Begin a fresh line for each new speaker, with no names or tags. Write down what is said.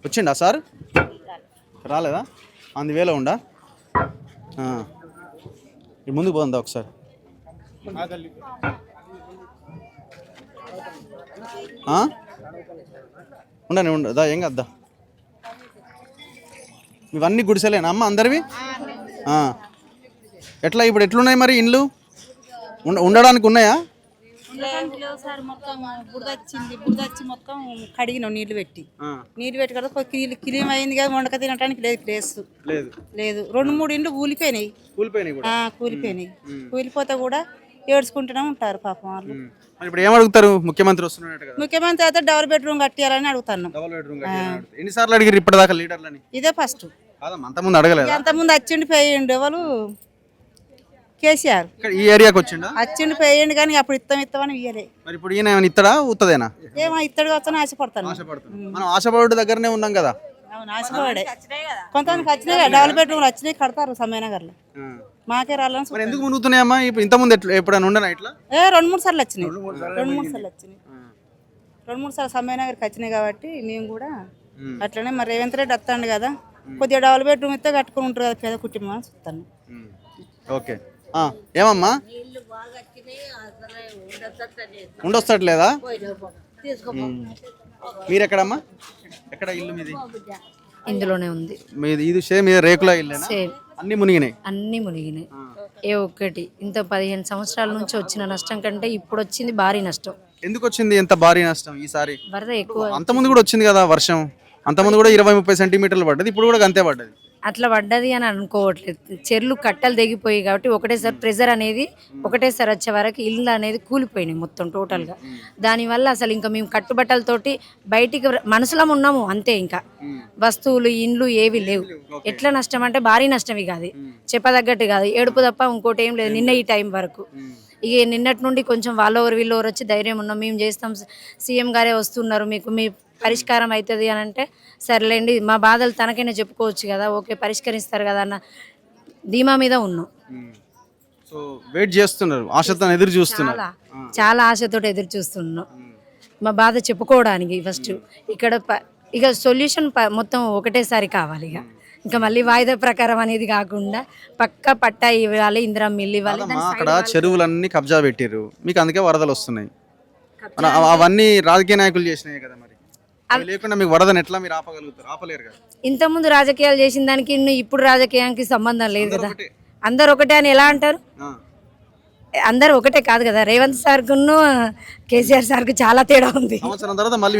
వచ్చిండా సార్? రాలేదా? అందువేళ ఉండా ఈ ముందుకు పోందా ఒకసారి. ఉండని ఉండదా ఏం కద్దా. ఇవన్నీ గుడిసెలేనా అమ్మ అందరివి? ఎట్లా ఇప్పుడు ఎట్లున్నాయి మరి ఇండ్లు ఉండడానికి ఉన్నాయా?
సార్ మొత్తం బురద వచ్చి మొత్తం కడిగినాం నీళ్లు పెట్టి కదా క్లీన్ అయింది కదా, వండక తినడానికి లేదు ప్లేస్ లేదు. 2-3 ఇండ్లు కూలిపోయినాయి. కూలిపోతే కూడా ఏడ్చుకుంటూనే ఉంటారు పాపం వాళ్ళు.
ఇప్పుడు ఏం అడుగుతారు? ముఖ్యమంత్రి వస్తున్నాడు,
ముఖ్యమంత్రి అయితే డబుల్ బెడ్రూమ్ కట్టియాలని అడుగుతున్నాం.
ఎన్నిసార్లు అడిగారు ఇప్పటిదాకా లీడర్లని?
ఇదే ఫస్ట్.
అంతకుముందు అడగలేదు?
అంతకుముందు వచ్చిండి పోయిండు వాళ్ళు కేసీఆర్.
ఈ ఏరియాకి వచ్చిండు
పోయిండు కానీ అప్పుడు ఇస్తామని ఇయ్యలే.
మరి ఇప్పుడు ఈయన ఏమైనా ఇస్తాడా ఉత్తదేనా?
ఏమో ఇత్తడు వచ్చని ఆశపడతాను.
మనం ఆశపడు దగ్గరనే ఉన్నాం కదా.
ఆశపడే కొంతమందికి వచ్చినాయి, డబుల్ బెడ్రూమ్ వచ్చినాయి, కడతారు సమయనగర్ లో. మాకే రాలని.
మరి ఎందుకు మునుగుతున్నాయమ్మా? ఇప్పుడు ఇంతకుముందు ఎప్పుడైనా ఉండనా ఇట్లా?
2-3 సార్లు వచ్చినాయి. 2-3 సార్లు సమయనగర్కి వచ్చినాయి కాబట్టి మేము కూడా అట్లనే. మరి రేవంత్ రెడ్డి వస్తాడు కదా, కొద్దిగా డబుల్ బెడ్రూమ్ ఇస్తే కట్టుకుని ఉంటారు కదా పేద కుటుంబం అని చూస్తాను.
ఓకే ఏమమ్మా ఉండొస్తట్లేదా? మీరు ఎక్కడమ్మా? ఎక్కడ ఇల్లు మీది?
ఇందులోనే ఉంది
మీది. ఇది సేమ్ రేకుల ఇల్లేనా? అన్ని మునిగినాయి.
అన్ని మునిగినాయి. ఏ ఒక్కటి ఇంత 15 సంవత్సరాల నుంచి వచ్చిన నష్టం కంటే ఇప్పుడు వచ్చింది భారీ నష్టం.
ఎందుకు వచ్చింది ఎంత భారీ నష్టం ఈసారి?
వరద ఎక్కువ.
అంతకుముందు కూడా వచ్చింది కదా వర్షం, అంతకుముందు కూడా 20-30 సెంటీమీటర్లు పడ్డది, ఇప్పుడు కూడా అంతే పడ్డది.
అట్లా పడ్డది అని అనుకోవట్లేదు. చెర్లు కట్టలు తెగిపోయి కాబట్టి ఒకటేసారి ప్రెజర్ అనేది ఒకటేసారి వచ్చే వరకు ఇల్లు అనేది కూలిపోయినాయి మొత్తం టోటల్గా. దానివల్ల అసలు ఇంకా మేము కట్టుబట్టలతోటి బయటికి మనసులో ఉన్నాము అంతే. ఇంకా వస్తువులు ఇండ్లు ఏవి లేవు. ఎట్లా నష్టం అంటే భారీ నష్టం. ఇక అది చెప్పదగ్గట్టు కాదు, ఏడుపు తప్ప ఇంకోటి ఏం లేదు. నిన్న ఈ టైం వరకు ఇక నిన్నటి నుండి కొంచెం వాళ్ళోరు వీళ్ళోరు వచ్చి ధైర్యం ఉన్నాం, మేము చేస్తాం, సీఎం గారే వస్తున్నారు, మీకు మీ పరిష్కారం అవుతుంది అని అంటే సర్లేండి మా బాధలు తనకైనా చెప్పుకోవచ్చు కదా, ఓకే పరిష్కరిస్తారు కదా అన్న ధీమా మీద ఉన్నాం.
సో వెయిట్ చేస్తున్నారు, ఆశతో ఎదురు చూస్తున్నారు.
చాలా ఆశతో ఎదురు చూస్తున్నాం మా బాధ చెప్పుకోవడానికి. ఫస్ట్ ఇక్కడ ఇక సొల్యూషన్ మొత్తం ఒకటేసారి కావాలి. ఇక ఇంకా మళ్ళీ వాయిదా ప్రకారం అనేది కాకుండా పక్కా పట్టా ఇవ్వాలి, ఇందిరా మిల్లు ఇవ్వాలి.
అక్కడ చెరువులన్నీ కబ్జా పెట్టారు, మీకు అందుకే వరదలు వస్తున్నాయి. అవన్నీ రాజకీయ నాయకులు చేసినాయి కదా, మరి లేకుండా మీకు వరదని ఎట్లా మీరు ఆపగలుగుతారు? ఆపలేరు కదా.
ఇంతకుముందు రాజకీయాలు చేసిన దానికి ఇప్పుడు రాజకీయానికి సంబంధం లేదు కదా. అందరు ఒకటే అని ఎలా అంటారు? అందరు ఒకటే కాదు కదా. రేవంత్ సార్కును కేసీఆర్ సార్కు చాలా తేడా ఉంది.
సంవత్సరం తర్వాత మళ్ళీ